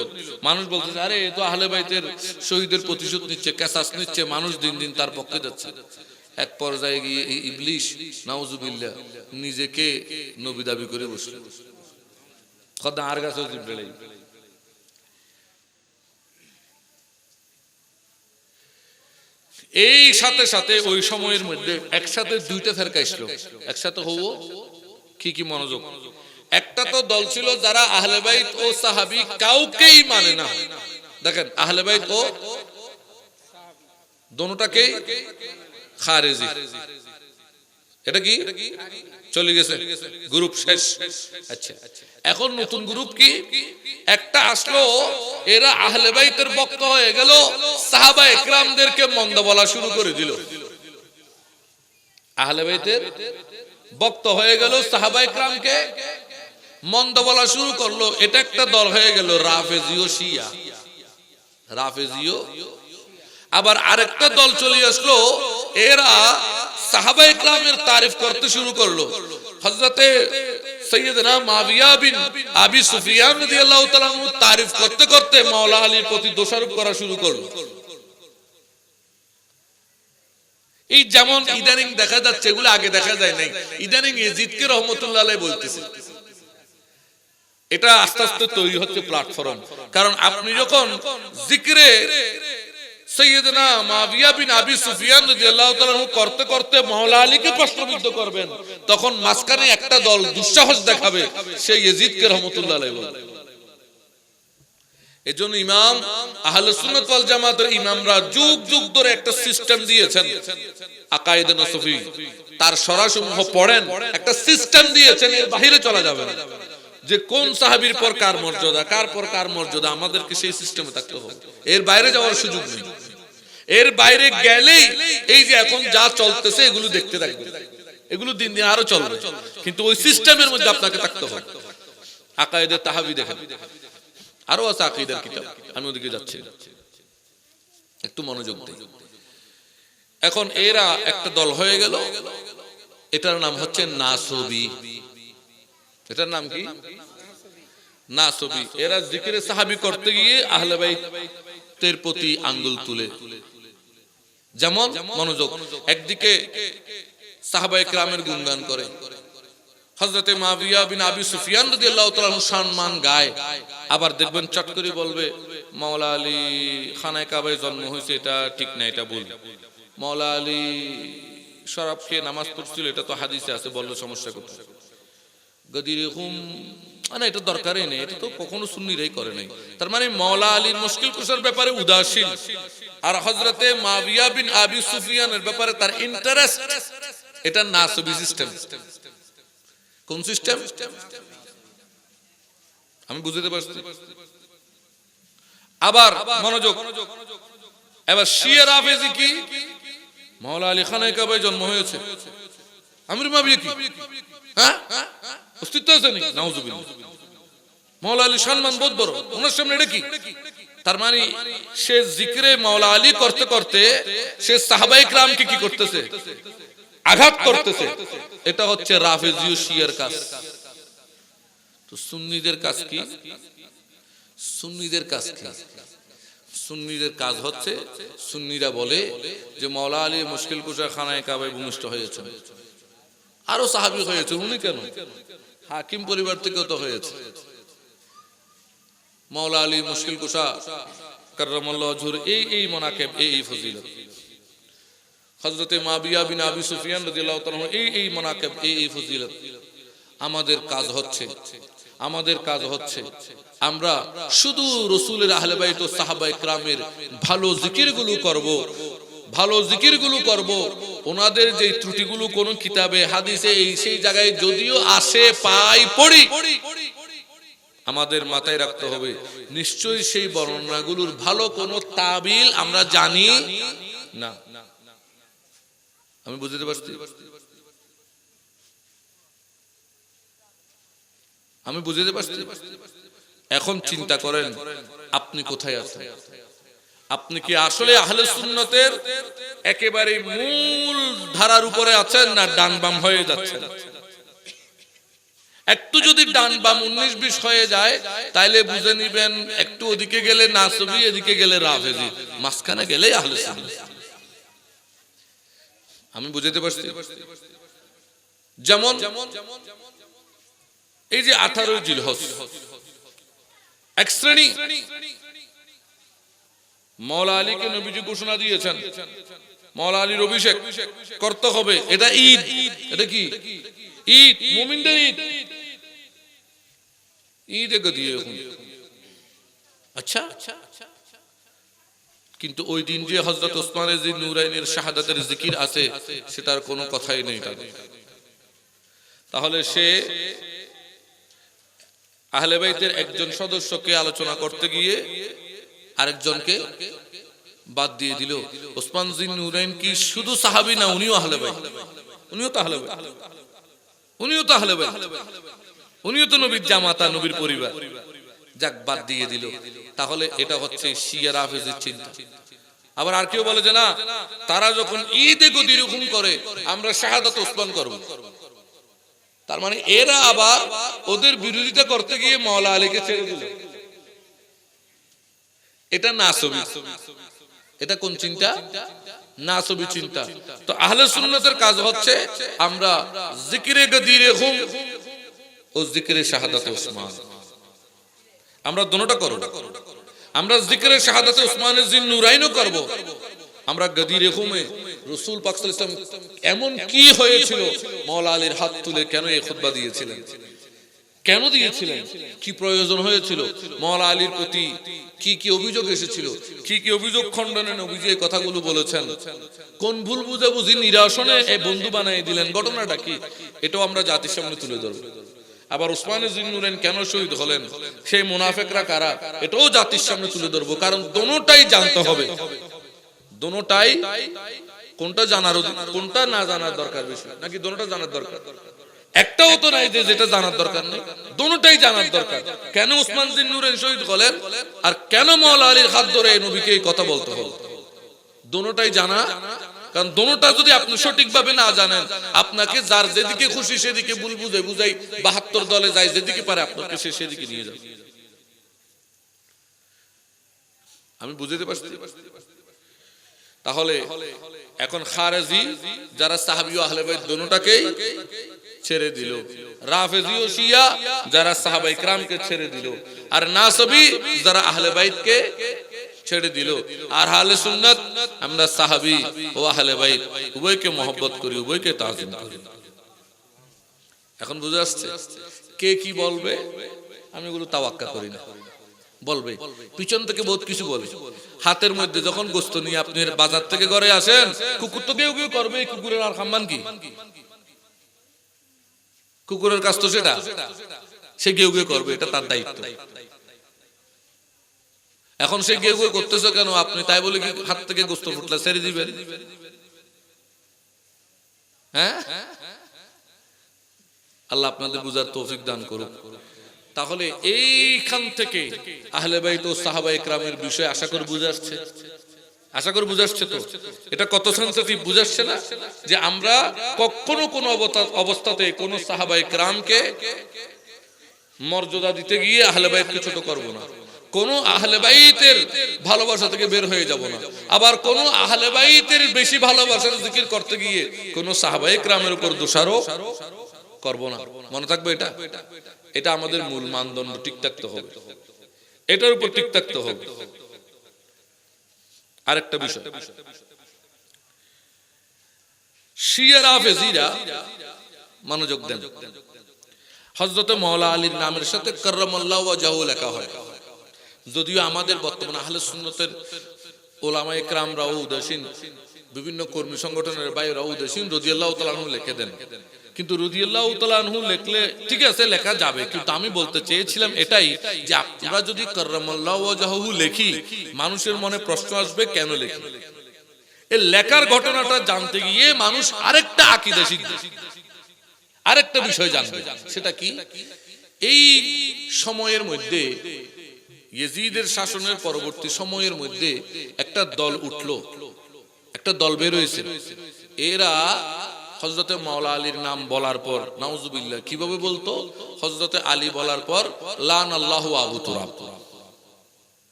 মানুষ বলতেছে আরে এ তো আহলে বাইতের শহীদের প্রতিশোধ নিচ্ছে, কেসাস নিচ্ছে, মানুষ দিন দিন তার পক্ষে যাচ্ছে। এক পর্যায়ে গিয়ে ইবলিশ নাউজুবিল্লাহ নিজেকে নবী দাবি করে বসল। খোদা আর কাছে জিব্রাইল। এই সাথে সাথে ওই সময়ের মধ্যে একসাথে দুইটা ফেরকা আসলো, একসাথে হবো। কি কি মনোযোগ! একটা তো দল ছিল যারা আহলে বাইত ও সাহাবী কাউকেই মানে না। দেখেন আহলে বাইত ও দোনোটাকেই খারেজি। এটা কি চলে গেছে, গ্রুপ শেষ। আচ্ছা, এখন নতুন গ্রুপ কি একটা আসলো, এরা আহলে বাইতের বক্তা হয়ে গেল, সাহাবা একরামদেরকে মন্দ বলা শুরু করে দিল। আহলে বাইতের বক্তা হয়ে গেল, সাহাবা একরামকে মন্দ বলা শুরু করলো। এটা একটা দল হয়ে গেল রাফেজিও শিয়া, রাফেজিও। আবার আরেকটা দল চলে আসলো, এরা সাহাবা ইকরামের তারিফ করতে শুরু করলো। হযরতে সাইয়েদনা মুআবিয়া বিন আবি সুফিয়ান রাদিয়াল্লাহু তাআলা আনহু তারিফ করতে করতে মাওলা আলীর প্রতি দোষারোপ করা শুরু করলো। এই যেমন ইদানিং দেখা যাচ্ছে, এগুলো আগে দেখা যায় নাই, ইদানিং ইয়াজিদকে রাহমাতুল্লাহ আলাইহি বলতেছে। এটা আস্তে আস্তে তৈরি হচ্ছে প্ল্যাটফর্ম। কারণ আপনি যখন জিকিরে সাইয়েদনা মুআবিয়া বিন আবি সুফিয়ান রাদিয়াল্লাহু তাআলা আনহু করতে করতে মাওলা আলীকে প্রশ্নবিদ্ধ করবেন, তখন মাঝখানে একটা দল দুঃসাহস দেখাবে, সেই ইয়াজিদকে রাহমাতুল্লাহ আলাইহি বলবে। এজন্য ইমাম আহলে সুন্নাত ওয়াল জামাতের ইমামরা যুগ যুগ ধরে একটা সিস্টেম দিয়েছেন, আকায়েদে নসফি তার সরাসমূহ পড়েন, একটা সিস্টেম দিয়েছেন, এর বাইরে চলা যাবে না। যে কোন সাহাবীর পর কার মর্যাদা, কার পর কার মর্যাদা, আমাদেরকে সেই সিস্টেমে থাকতে হবে, এর বাইরে যাওয়ার সুযোগ নেই। এর বাইরে গেলেই এই যে এখন যা চলতেছে এগুলো দেখতে থাকবে, এগুলো দিন দিন আরো চলবে, কিন্তু ওই সিস্টেমের মধ্যে আপনাকে থাকতে হবে। আকায়েদে তাহাবি দেখেন, আরো আছে আকীদার কিতাব, আমি ওদিকে যাচ্ছি, একটু মনোযোগ দিন। এখন এরা একটা দল হয়ে গেল, এটার নাম হচ্ছে নাসবী। এটার নাম কি? নাসবী। এরা জিকিরে সাহাবী করতে গিয়ে আহলে বাইতের প্রতি আঙ্গুল তুলে, যেমন মনোযোগ, একদিকে সাহাবায়ে কেরামের গুণগান করে, হযরতে মুআবিয়া বিন আবি সুফিয়ান রাদিয়াল্লাহু তাআলা আনহু সম্মান গায়, আবার দেখবেন চট করে বলবে মাওলা আলী খানায় কাবায় জন্ম হয়েছে, এটা ঠিক না, এটা ভুল। মাওলা আলী শরাব খেয়ে নামাজ পড়ছিল, এটা তো হাদিসে আছে, বললে সমস্যা কোথায়? গদিরে হুম, না এটা দরকারই নেই, এটা তো কখনো সুন্নিরাই করে নাই। তার মানে মাওলা আলীর মুশকিল কুশার ব্যাপারে উদাসীন, আর হযরতে মুআবিয়া বিন আবি সুফিয়ানের ব্যাপারে তার ইন্টারেস্ট। এটা নাসবী সিস্টেম। কোন সিস্টেম? আমি বুঝতে পারছি। আবার মনোযোগ, এবার শিয়া রাফেজি কি? মাওলা আলী খানায় কাবায় জন্ম হয়েছে, আমির মুআবিয়া কি? হ্যাঁ, অস্তিত্ব আছে নাকি? নাউজুবিল্লাহ। মাওলা আলী সম্মান বহুত বড়, ওনার সামনে এটা কি? তার মানে সে জিকিরে মাওলা আলী করতে করতে সে সাহাবায়ে কেরামকে কি করতেছে? আঘাত করতেছে। এটা হচ্ছে রাফেজি ও শিয়ার কাজ। তো সুন্নিদের কাজ কি? সুন্নিদের কাজ কি? সুন্নিদের কাজ হচ্ছে, সুন্নিরা বলে যে মাওলা আলী মুশকিল কুশা খানায় কাবায় ভূমিষ্ঠ হয়েছে, আরো সাহাবী হয়েছে, উনি কেন? হাকিম পরিবার থেকেও তো হয়েছে। মাওলা আলী মুশকিল কুশা কাররামাল্লাহু ওয়াজহুর এই মানাকিব, এই ফজিলত। হযরতে মুআবিয়া বিন আবি সুফিয়ান রাদিয়াল্লাহু তাআলা এই মানাকিব, এই ফজিলত। আমাদের কাজ হচ্ছে আমরা শুধু রাসূলের আহলে বাইত ও সাহাবায়ে কেরামের ভালো জিকিরগুলো করব, ওনাদের যে ত্রুটিগুলো কোন কিতাবে হাদিসে এই সেই জায়গায় যদিও আসে পাই পড়ি, আমাদের মাথায় রাখতে হবে নিশ্চয়ই সেই বর্ণনাগুলোর ভালো কোনো তাবিল আমরা জানি না। আমি বুঝতে পারছি? আমি বুঝতে পারছি। এখন চিন্তা করেন আপনি কোথায় আছেন? আপনি কি আসলে আহলে সুন্নতের একেবারে মূল ধারার উপরে আছেন, না ডান বাম হয়ে যাচ্ছেন? একটু যদি ডান বাম 19-20 হয়ে যায় তাইলে বুঝে নিবেন একটু ওদিকে গেলে নাসবী, এদিকে গেলে রাফেজি, মাঝখানে গেলে আহলে সুন্নাত। আমি বুঝতে পারছি। যেমন এই যে 18 জিলহজ এক শ্রেণী মাওলা আলীকে নবীজি ঘোষণা দিয়েছেন, মাওলা আলীর অভিষেক করতে হবে, এটা ঈদ। এটা কি? ঈদ, মুমিনদের ঈদ। ঈদ দিয়ে আচ্ছা, কিন্তু ওই দিন যে হযরত ওসমানের যে নূরাইনের শাহাদাতের জিকির আছে সেটার কোনো কথাই নেই। তাহলে সে আহলে বাইতের একজন সদস্যকে আলোচনা করতে গিয়ে আরেকজনকে বাদ দিয়ে দিল। ওসমান জিন নূরাইন কি শুধু সাহাবী না, উনিও আহলে বাইত, উনিও তো আহলে বাইত, উনিও তো নবীর জামাতা, নবীর পরিবার, যাক বাদ দিয়ে দিল। তাহলে এটা হচ্ছে শিয়া রাফেজির চিন্তা। আবার আর কেউ বলে যে না, তারা যখন ঈদে গদি রকম করে আমরা শাহাদাত ওসমান করব। তার মানে এরা আবার ওদের বিরোধিতা করতে গিয়ে মাওলা আলীকে ছেড়ে দিল। এটা নাসবী। এটা কোন চিন্তা? নাসবী চিন্তা। তো আহলে সুন্নাতের কাজ হচ্ছে আমরা জিকিরে গদিরে হুম ও জিকিরে শাহাদাতে ওসমান, আমরা দুটোটা করব। আমরা জিকিরে শাহাদাতে ওসমানের জিন নূরাইনও করব, আমরা গদিরে হুমে রাসূল পাক সাল্লাল্লাহু আলাইহি ওয়াসাল্লাম এমন কি হয়েছিল মাওলা আলীর হাত তুলে কেন এই খুতবা দিয়েছিলেন, কেন দিয়েছিলেন, কি প্রয়োজন হয়েছিল, মাওলা আলীর প্রতি কি কি অভিযোগ এসেছিল, কি কি অভিযোগ খণ্ডনে নবীজি এই কথাগুলো বলেছেন, কোন ভুল বুঝাবুঝি নিরসনে এই বন্ধু বানিয়ে দিলেন, ঘটনাটা কি, এটাও আমরা জাতির সামনে তুলে ধরব। আবার উসমান জিন্নুরাইন কেন শহীদ হলেন, সেই মুনাফিকরা কারা, এটাও জাতির সামনে তুলে ধরবো। কারণ দোনোটাই জানতে হবে, দোনোটাই, কোনটা জানার কোনটা না জানার দরকার বেশি, নাকি দোনোটা জানার দরকার? একটাও তো নাই যে যেটা জানার দরকার নেই, দোনোটাই জানার দরকার। কেন উসমান জিন্নুরাইন শহীদ হলেন আর কেন মাওলা আলীর হাত ধরে নবীকে এই কথা বলতে হলো, দোনোটাই জানা। কারণ দোনোটা যদি আপনি সঠিকভাবে না জানেন, আপনাকে যার যেদিকে খুশি সেদিকে ভুল বুঝে বুঝাই 72 দলে যায়, যেদিকে পারে আপনাকে সে সেদিকে নিয়ে যাবে। আমি বুঝাতে পারছি? তাহলে এখন খারেজি যারা সাহাবী ও আহলে বাইত দোনোটাকেই ছেড়ে দিল, রাফেজি ও শিয়া যারা সাহাবায়ে কেরামকে ছেড়ে দিল, আর নাসবী যারা আহলে বাইতকে ছেড়ে দিল। আর আহলে সুন্নাত আমরা সাহাবী ও আহলে বাইত উভয়কে মহব্বত করি, উভয়কে তাজিম করি। এখন বুঝে আসছে কে কি বলবে, আমি এগুলো তাওয়াক্কা করি না। বলবে পিছন থেকে বহুত কিছু বলে। হাতের মধ্যে যখন গোশত নিয়ে আপনি বাজার থেকে ঘরে আসেন, কুকুর তো কেউ কেউ করবে, কুকুরের আর সম্মান কি, কুকুরের কাজ তো সেটা, সে কেউ কেউ করবে, এটা তার দায়িত্ব। এখন সে কেউ কেউ করতেছে কেন, আপনি তাই বলে কি হাত থেকে গোশত ফুটলে ছেড়ে দিবেন? হ্যাঁ, আল্লাহ আপনাদের বুঝার তৌফিক দান করুক। তাহলে এইখান থেকে আহলে বাইত ও সাহাবায়ে কেরামের বিষয় আশা করি বুঝে আসছে, আশা করি বুঝে আসছে। তো এটা কত সেনসিটিভ বুঝে আসছে না, যে আমরা কখনো কোন অবস্থাতে কোন সাহাবায়ে কেরামকে মর্যাদা দিতে গিয়ে আহলে বাইতকে ছোট করব না, কোন আহলে বাইতের ভালোবাসা থেকে বের হয়ে যাব না, আবার কোন আহলে বাইতের বেশি ভালোবাসার জিকির করতে গিয়ে কোন সাহাবায়ে কেরামের উপর দোষারোপ করব না। মনে থাকবে এটা, এটা আমাদের মূল মানদণ্ড, ঠিক থাকতে হবে, এটার উপর ঠিক থাকতে হবে। আরেকটা বিষয়, শিয়া রাফেজিরা মনোযোগ দেন, হযরত মাওলা আলীর নামের সাথে কাররামাল্লাহু ওয়াজহু লেখা হয়। যদিও আমাদের বর্তমানে আহলে সুন্নতের উলামায়ে কেরামরাও উদাসীন, বিভিন্ন কর্মী সংগঠনের বাইরেও উদাসীন, রাদিয়াল্লাহু তাআলা আনহু লিখে দেন। কিন্তু রাদিয়াল্লাহু তাআলা আনহু লিখলে ঠিক আছে, লেখা যাবে, কিন্তু আমি বলতে চেয়েছিলাম এটাই যে আমরা যদি কাররামাল্লাহু ওয়াজহু লিখি, মানুষের মনে প্রশ্ন আসবে কেন লিখি। এই লেখার ঘটনাটা জানতে গিয়ে মানুষ আরেকটা আকীদা শিখবে, আরেকটা বিষয় জানবে। সেটা কি? এই সময়ের মধ্যে ইয়েজিদের শাসনের পরবর্তী সময়ের মধ্যে একটা দল উঠলো, একটা দল বের হয়েছে। এরা হযরতে মাওলা আলীর নাম বলার পর নাউজুবিল্লাহ কিভাবে বলতো, হযরতে আলী বলার পর লান আল্লাহু আবু তুরাব,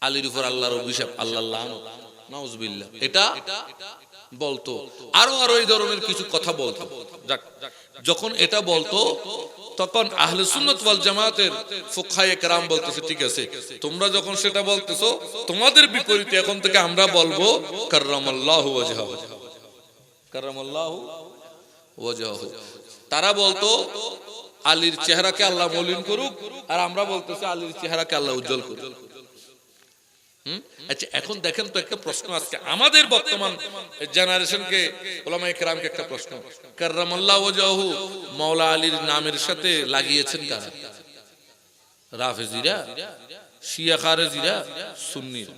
আলীর উপর আল্লাহর অভিশাপ, আল্লাহর লানত, নাউজুবিল্লাহ, এটা বলতো। আরো এই ধরনের কিছু কথা বলতো। যখন এটা বলতো তখন আহলে সুন্নাত ওয়াল জামাতের ফুকহায়ে কেরাম বলতেছে ঠিক আছে, তোমরা যখন সেটা বলতেছো, তোমাদের বিপরীতে এখন থেকে আমরা বলবো কাররামাল্লাহু ওয়াজহাহু, কাররামাল্লাহু ওয়াজহাহু। তারা বলতো আলীর চেহারাকে আল্লাহ মলিন করুক, আর আমরা বলতেছি আলীর চেহারাকে আল্লাহ উজ্জ্বল করুক। আচ্ছা, এখন দেখেন তো একটা প্রশ্ন আজকে আমাদের বর্তমান জেনারেশনকে, উলামায়ে কেরামকে একটা প্রশ্ন, কাররামাল্লাহু ওয়াজহাহু মাওলা আলীর নামের সাথে লাগিয়েছেন কারা? রাফেজিরা, শিয়া খারেজিরা, সুন্নিরা।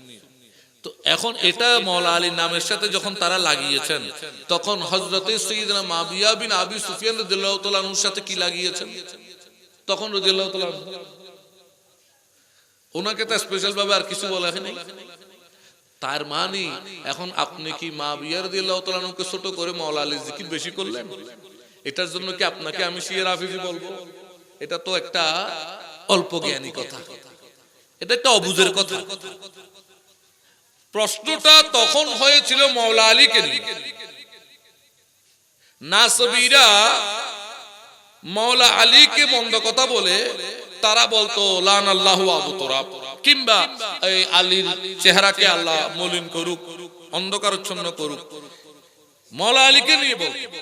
তো এখন এটা মাওলা আলীর নামের সাথে যখন তারা লাগিয়েছেন, তখন হযরতে সাইয়্যিদনা মুআবিয়া বিন আবি সুফিয়ান রাদিয়াল্লাহু তাআলা আনহুর সাথে কি লাগিয়েছেন? তখন রাদিয়াল্লাহু তাআলা ওনাকে তো স্পেশাল ভাবে আর কিছু বলা হয়নি। তার মানে এখন আপনি কি মুআবিয়া রাদিয়াল্লাহু তাআলা আনহুকে ছোট করে মাওলা আলীর জিকির বেশি করলেন? এটার জন্য কি আপনাকে আমি শিয়া রাফেজি বলবো? এটা তো একটা অল্প জ্ঞানী কথা, এটা একটা অবুঝের কথা। প্রশ্নটা তখন হয়েছিল মাওলা আলীকে নিয়ে। নাসবীরা মাওলা আলীকে মন্দ কথা বলে তারা বলতো লান আল্লাহু আবু তুরাব, কিংবা এই আলীর চেহারাকে আল্লাহ মলিন করুক, অন্ধকারচ্ছন্ন করুক, মাওলা আলীকে নিয়ে বলতো।